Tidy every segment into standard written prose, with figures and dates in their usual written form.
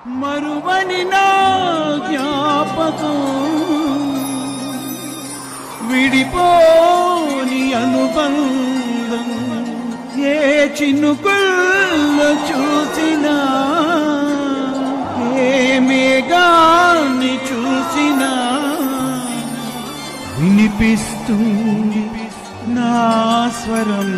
మరువని నా జ్ఞాపకం విడిపోని అనుబంధం ఏ చినుకుల్లో చూసినా ఏ మేఘాన్ని చూసినా వినిపిస్తుంది నా స్వరం.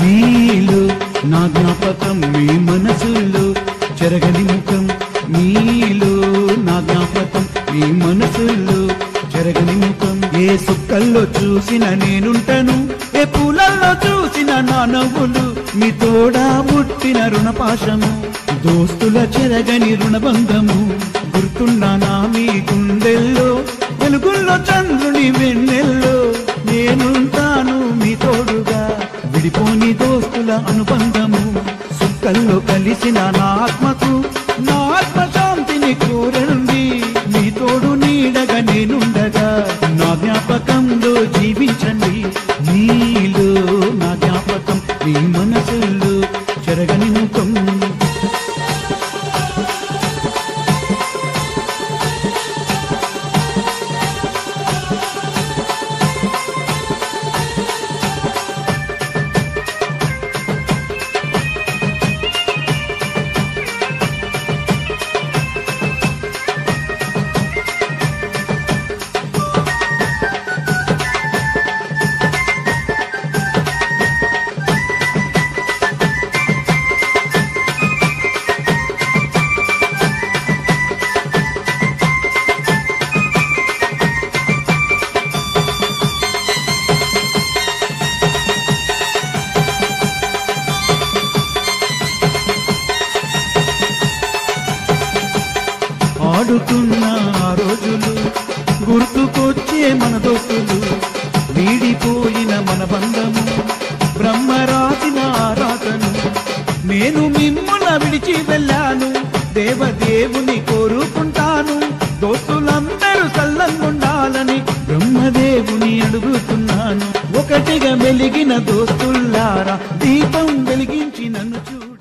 నీలో నా జ్ఞాపకం మీ మనసుల్లో చెరగని ముఖం నీలో నా జ్ఞాపకం మీ మనసుల్లో చెరగని ముఖం ఏ సుక్కల్లో చూసిన నేనుంటను ఏ పూలల్లో చూసిన నా నవ్వులు మీ తోడా పుట్టిన రుణపాశము దోస్తుల చెరగని రుణబంధము గుర్తున్నానా మీ గుండెల్లో వెలుగుల్లో చంద్రుని వెన్నెల్లో నేనుంటాను మీ తోడుగా విడిపోని దోస్తుల అనుబంధము సుక్కల్లో కలిసిన నా ఆత్మకు నా ఆత్మ శాంతిని కోరండి మీ తోడు నీడగా నేనుండగా నా జ్ఞాపకంలో జీవించండి నీలో నా జ్ఞాపకం మీ మనసుల్లో చెరగని ముఖం. ఆడుతున్న ఆ రోజులు గుర్తుకొచ్చే మన దోస్తులు వీడిపోయిన మన బంధము బ్రహ్మ రాసిన ఆరాధను నేను మిమ్ముల విడిచి వెళ్ళాను దేవదేవుని కోరుకుంటాను దోస్తులందరూ సల్లంగుండాలని బ్రహ్మదేవుని అడుగుతున్నాను ఒకటిగా వెలిగిన దోస్తుల్లారా దీపం వెలిగించి నన్ను చూడు.